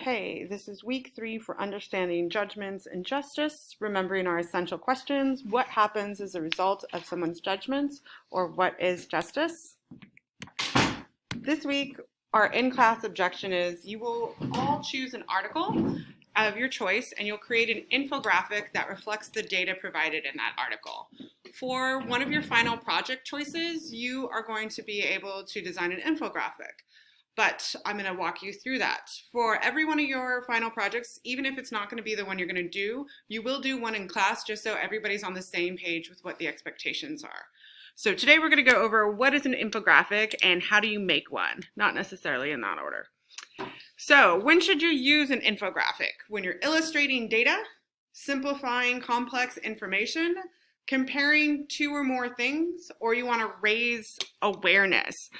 Okay, this is week 3 for Understanding Judgments and Justice, remembering our essential questions. What happens as a result of someone's judgments, or what is justice? This week, our in-class objection is you will all choose an article of your choice and you'll create an infographic that reflects the data provided in that article. For one of your final project choices, you are going to be able to design an infographic. But I'm going to walk you through that. For every one of your final projects, even if it's not going to be the one you're going to do, you will do one in class just so everybody's on the same page with what the expectations are. So today we're going to go over what is an infographic and how do you make one, not necessarily in that order. So when should you use an infographic? When you're illustrating data, simplifying complex information, comparing two or more things, or you want to raise awareness.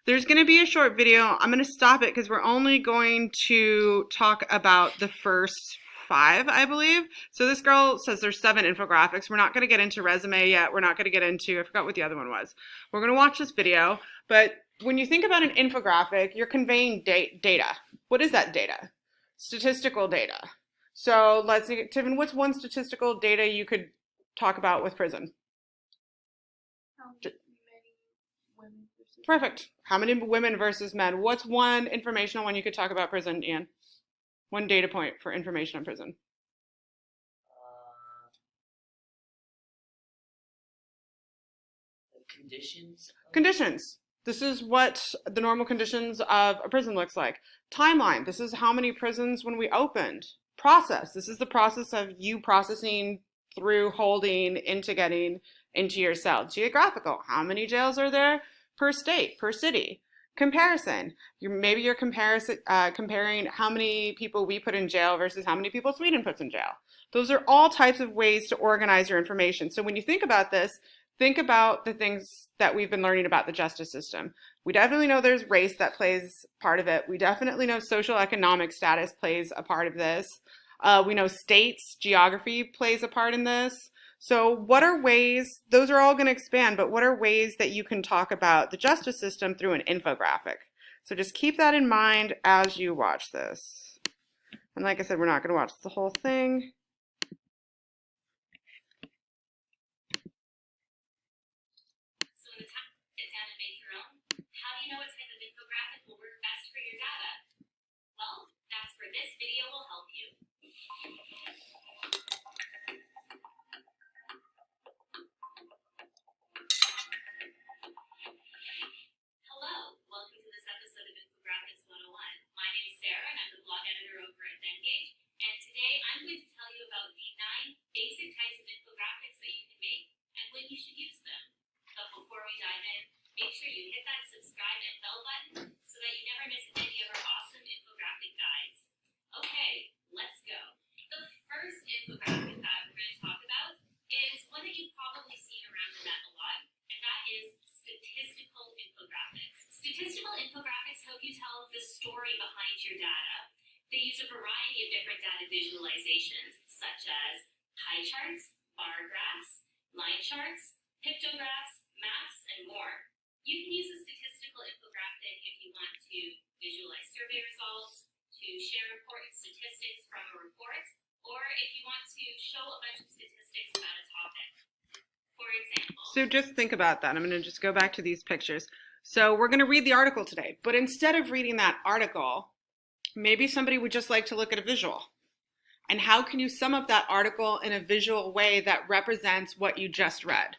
There's going to be a short video. I'm going to stop it because we're only going to talk about the first 5, I believe. So this girl says there's 7 infographics. We're not going to get into resume yet. We're not going to get into, I forgot what the other one was. We're going to watch this video. But when you think about an infographic, you're conveying data. What is that data? Statistical data. So let's see, Tiffin, what's one statistical data you could talk about with prison? Perfect. How many women versus men? What's one informational one you could talk about prison, Ian? One data point for information on prison. Conditions. Conditions. This is what the normal conditions of a prison looks like. Timeline. This is how many prisons when we opened. Process. This is the process of you processing through holding into getting into your cell. Geographical. How many jails are there? Per state, per city. Comparison. Maybe you're comparing how many people we put in jail versus how many people Sweden puts in jail. Those are all types of ways to organize your information. So when you think about this, think about the things that we've been learning about the justice system. We definitely know there's race that plays part of it. We definitely know social economic status plays a part of this. We know states, geography plays a part in this. So what are ways, those are all going to expand, but what are ways that you can talk about the justice system through an infographic? So just keep that in mind as you watch this. And like I said, we're not going to watch the whole thing. So when it's time to sit down and make your own, how do you know what type of infographic will work best for your data? Well, that's where this video will help you. Hello, welcome to this episode of Infographics 101. My name is Sarah and I'm the blog editor over at Engage. And today I'm going to tell you about the 9 basic types of infographics that you can make and when you should use them. But before we dive in, make sure you hit that subscribe and bell button so that you never miss any of our awesome infographic guides. Okay, let's go. The first infographic that we're going to talk about is one that you've probably seen around the net a lot, and that is statistical infographics. Statistical infographics help you tell the story behind your data. They use a variety of different data visualizations, such as pie charts, bar graphs, line charts, pictographs, maps, and more. You can use a statistical infographic if you want to visualize survey results, to share important statistics from a report, or if you want to show a bunch of statistics about a topic. For example. So just think about that. I'm going to just go back to these pictures. So we're going to read the article today, but instead of reading that article, maybe somebody would just like to look at a visual. And how can you sum up that article in a visual way that represents what you just read?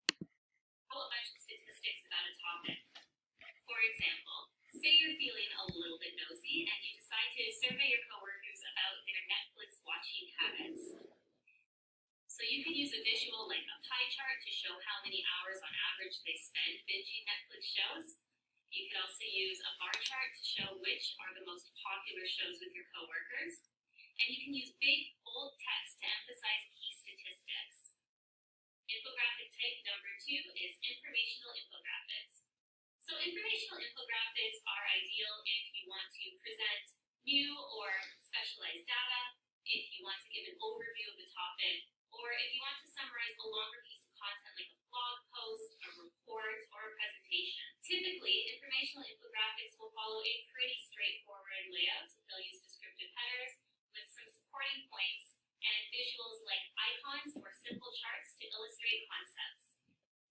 A bunch of statistics about a topic. For example, say you're feeling a little bit nosy and you decide to survey your coworkers about their Netflix watching habits. So you could use a visual like a pie chart to show how many hours on average they spend binging Netflix shows. You could also use a bar chart to show which are the most popular shows with your coworkers. And you can use big, bold text to emphasize key statistics. Infographic type number 2 is informational infographics. So informational infographics are ideal if you want to present new or specialized data, if you want to give an overview of the topic, Or if you want to summarize a longer piece of content like a blog post, a report, or a presentation. Typically, informational infographics will follow a pretty straightforward layout. They'll use descriptive headers with some supporting points and visuals like icons or simple charts to illustrate concepts.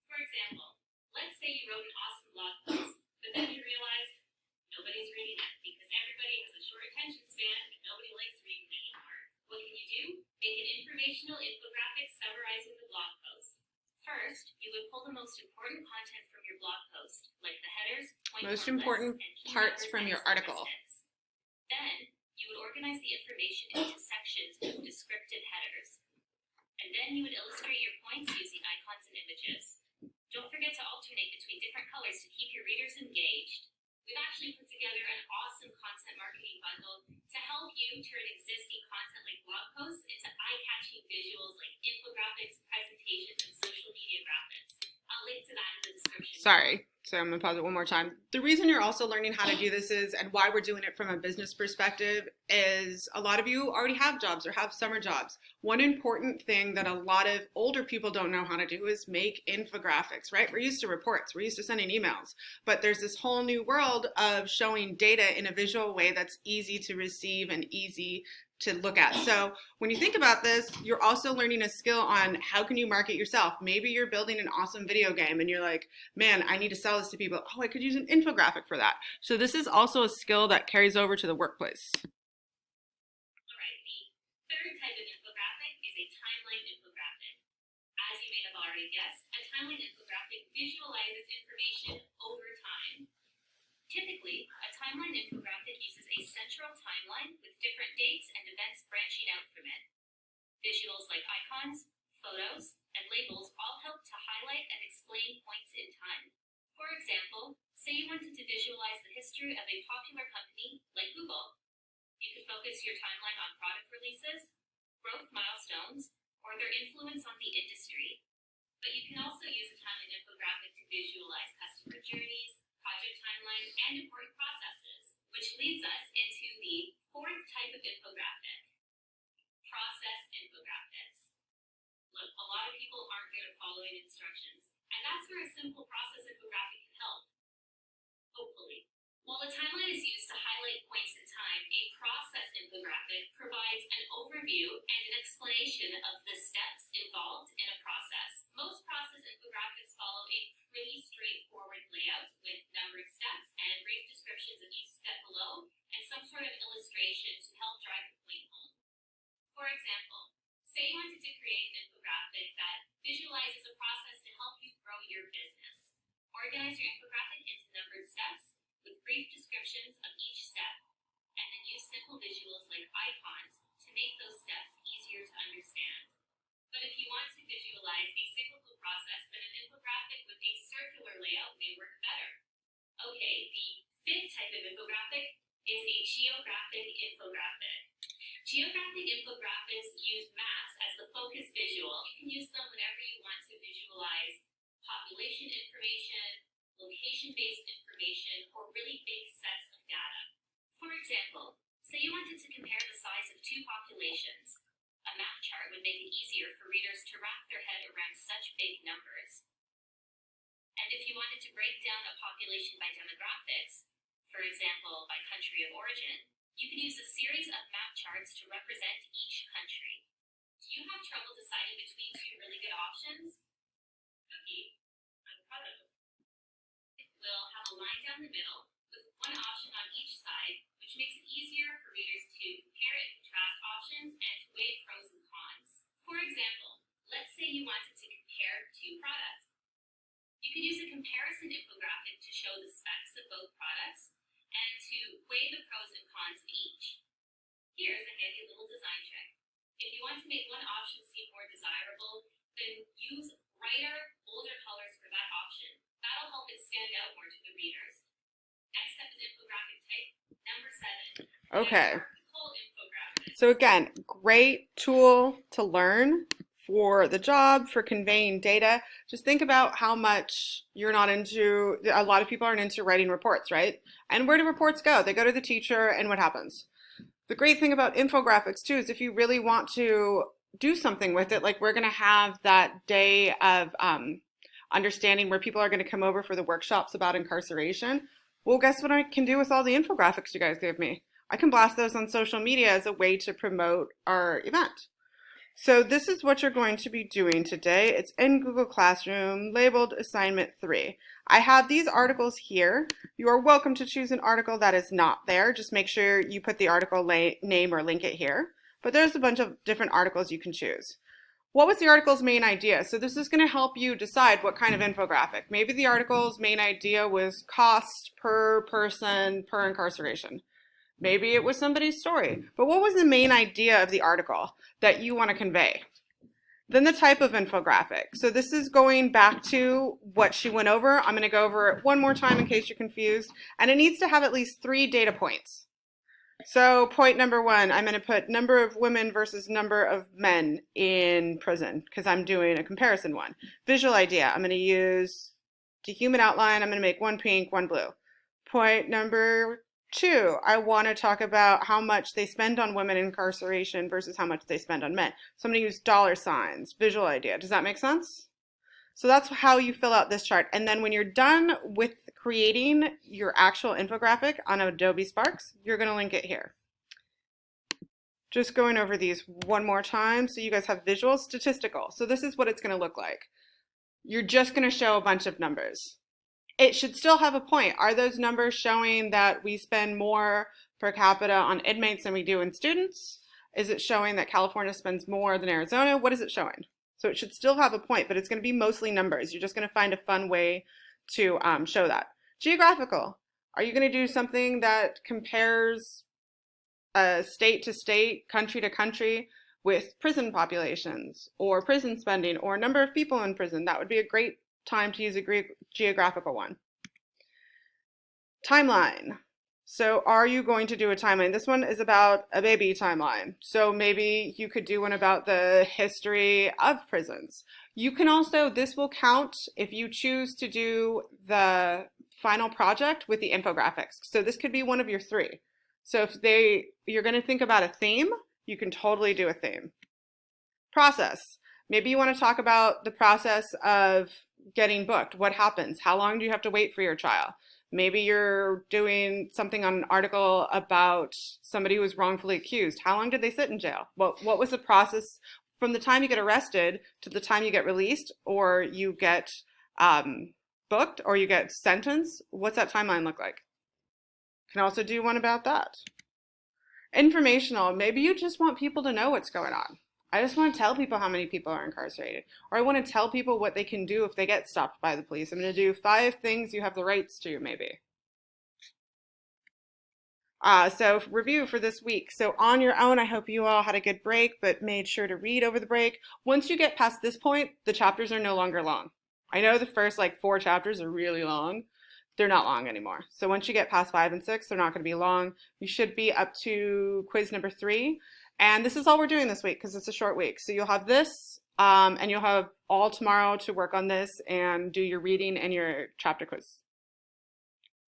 For example, let's say you wrote an awesome blog post, but then you realized nobody's reading it because everybody has a short attention span and nobody likes reading anymore. What can you do? Make an informational infographic summarizing the blog post. First, you would pull the most important content from your blog post, like the headers, point Most lists, important and key parts numbers from and your article. statistics. Then, you would organize the information into sections with descriptive headers. And then you would illustrate your points using icons and images. Don't forget to alternate between different colors to keep your readers engaged. We've actually put together an awesome content marketing bundle to help you turn existing content like blog posts into eye-catching visuals like infographics, presentations, and social media graphics. I'll link to that in the description. Sorry, so I'm gonna pause it one more time. The reason you're also learning how to do this is, and why we're doing it from a business perspective, is a lot of you already have jobs or have summer jobs. One important thing that a lot of older people don't know how to do is make infographics, right? We're used to reports, we're used to sending emails, but there's this whole new world of showing data in a visual way that's easy to receive and easy to look at. So when you think about this, you're also learning a skill on how can you market yourself. Maybe you're building an awesome video game and you're like, man, I need to sell this to people. Oh, I could use an infographic for that. So this is also a skill that carries over to the workplace. All right, the third type of infographic is a timeline infographic. As you may have already guessed, a timeline infographic visualizes information over time. Typically, a timeline infographic uses a central timeline with different dates and events branching out from it. Visuals like icons, photos, and labels all help to highlight and explain points in time. For example, say you wanted to visualize the history of a popular company like Google. You could focus your timeline on product releases, growth milestones, or their influence on the industry. But you can also use a timeline infographic to visualize customer journeys, project timelines, and important processes, which leads us into the fourth type of infographic, process infographics. Look, a lot of people aren't good at following instructions, and that's where a simple process infographic can help, hopefully. While a timeline is used to highlight points in time, a process infographic provides an overview and an explanation of the steps involved in a process. Most process infographics follow a pretty straightforward layout with numbered steps and brief descriptions of each step below and some sort of illustration to help drive the point home. For example, say you wanted to create an infographic that visualizes a process to help you grow your business. Organize your infographic into numbered steps with brief descriptions of each step, and then use simple visuals like icons to make those steps easier to understand. But if you want to visualize a cyclical process, then an infographic with a circular layout may work better. Okay, the fifth type of infographic is a geographic infographic. Geographic infographics use maps as the focus visual. You can use them whenever you want to visualize population information, location-based information, or really big sets of data. For example, say you wanted to compare the size of two populations. A map chart would make it easier for readers to wrap their head around such big numbers. And if you wanted to break down a population by demographics, for example, by country of origin, you could use a series of map charts to represent each country. Do you have trouble deciding between two really good options? Cookie, I'm proud of it. It will have a line down the middle with one option on each side, which makes it easier for readers to compare and contrast options and to weigh pros and cons. For example, let's say you wanted to compare two products. You could use a comparison infographic to show the specs of both products and to weigh the pros and cons of each. Here's a handy little design trick. If you want to make one option seem more desirable, then use brighter, bolder colors for that option. That'll help it stand out more to the readers. Next step is infographic type, number 7. Okay. Graphical infographics. So again, great tool to learn for the job, for conveying data. Just think about how much you're not into, a lot of people aren't into writing reports, right? And where do reports go? They go to the teacher, and what happens? The great thing about infographics too is if you really want to do something with it. Like we're going to have that day of understanding where people are going to come over for the workshops about incarceration. Well, guess what I can do with all the infographics you guys gave me? I can blast those on social media as a way to promote our event. So this is what you're going to be doing today. It's in Google Classroom, labeled Assignment 3. I have these articles here. You are welcome to choose an article that is not there. Just make sure you put the article name or link it here. But there's a bunch of different articles you can choose. What was the article's main idea? So this is going to help you decide what kind of infographic. Maybe the article's main idea was cost per person per incarceration. Maybe it was somebody's story. But what was the main idea of the article that you want to convey? Then the type of infographic. So this is going back to what she went over. I'm going to go over it one more time in case you're confused. And it needs to have at least 3 data points. So point number 1, I'm going to put number of women versus number of men in prison because I'm doing a comparison one. Visual idea. I'm going to use the human outline. I'm going to make 1 pink, 1 blue. Point number 2, I want to talk about how much they spend on women in incarceration versus how much they spend on men. So I'm going to use dollar signs, visual idea. Does that make sense? So that's how you fill out this chart. And then when you're done with creating your actual infographic on Adobe Sparks, you're going to link it here. Just going over these one more time so you guys have visual, statistical. So this is what it's going to look like. You're just going to show a bunch of numbers. It should still have a point. Are those numbers showing that we spend more per capita on inmates than we do in students? Is it showing that California spends more than Arizona? What is it showing? So it should still have a point, but it's going to be mostly numbers. You're just going to find a fun way to show that. Geographical. Are you going to do something that compares state to state, country to country with prison populations or prison spending or number of people in prison? That would be a great time to use a geographical one. Timeline. So are you going to do a timeline? This one is about a baby timeline. So maybe you could do one about the history of prisons. You can also, this will count if you choose to do the final project with the infographics. So this could be one of your 3. So if you're going to think about a theme, you can totally do a theme. Process. Maybe you want to talk about the process of getting booked. What happens? How long do you have to wait for your trial? Maybe you're doing something on an article about somebody who was wrongfully accused. How long did they sit in jail? What was the process from the time you get arrested to the time you get released or you get booked or you get sentenced? What's that timeline look like? You can also do one about that. Informational. Maybe you just want people to know what's going on. I just want to tell people how many people are incarcerated. Or I want to tell people what they can do if they get stopped by the police. I'm going to do 5 things you have the rights to, maybe. So review for this week. So on your own, I hope you all had a good break, but made sure to read over the break. Once you get past this point, the chapters are no longer long. I know the first 4 chapters are really long. They're not long anymore. So once you get past 5 and 6, they're not going to be long. You should be up to quiz number 3. And this is all we're doing this week because it's a short week. So you'll have this and you'll have all tomorrow to work on this and do your reading and your chapter quiz.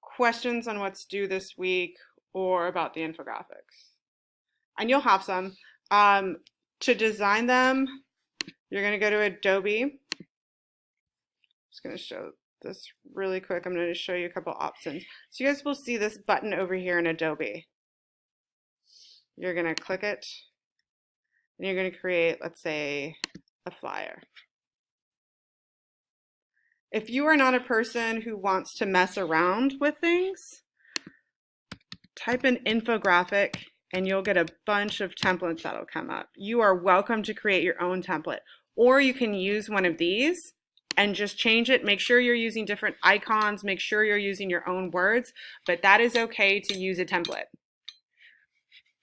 Questions on what's due this week or about the infographics? And you'll have some. To design them, you're going to go to Adobe. Just going to show this really quick. I'm going to show you a couple options. So you guys will see this button over here in Adobe. You're going to click it, and you're going to create, let's say, a flyer. If you are not a person who wants to mess around with things, type in infographic, and you'll get a bunch of templates that'll come up. You are welcome to create your own template, or you can use one of these and just change it. Make sure you're using different icons, make sure you're using your own words, but that is okay to use a template.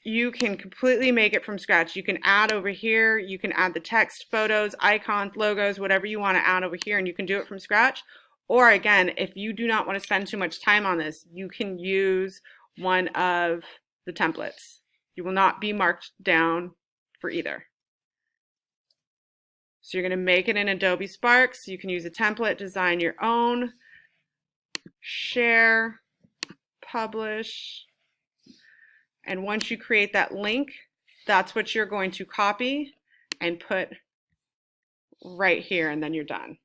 You can completely make it from scratch. You can add over here, you can add the text, photos, icons, logos, whatever you want to add over here, and you can do it from scratch. Or again, if you do not want to spend too much time on this, you can use one of the templates. You will not be marked down for either. So you're going to make it in Adobe Sparks. You can use a template, design your own, share, publish. And once you create that link, that's what you're going to copy and put right here, and then you're done.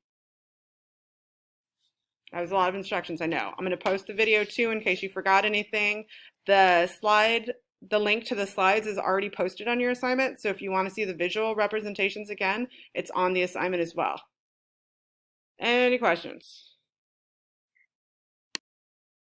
That was a lot of instructions, I know. I'm going to post the video too in case you forgot anything. The link to the slides is already posted on your assignment, so if you want to see the visual representations again, it's on the assignment as well. Any questions?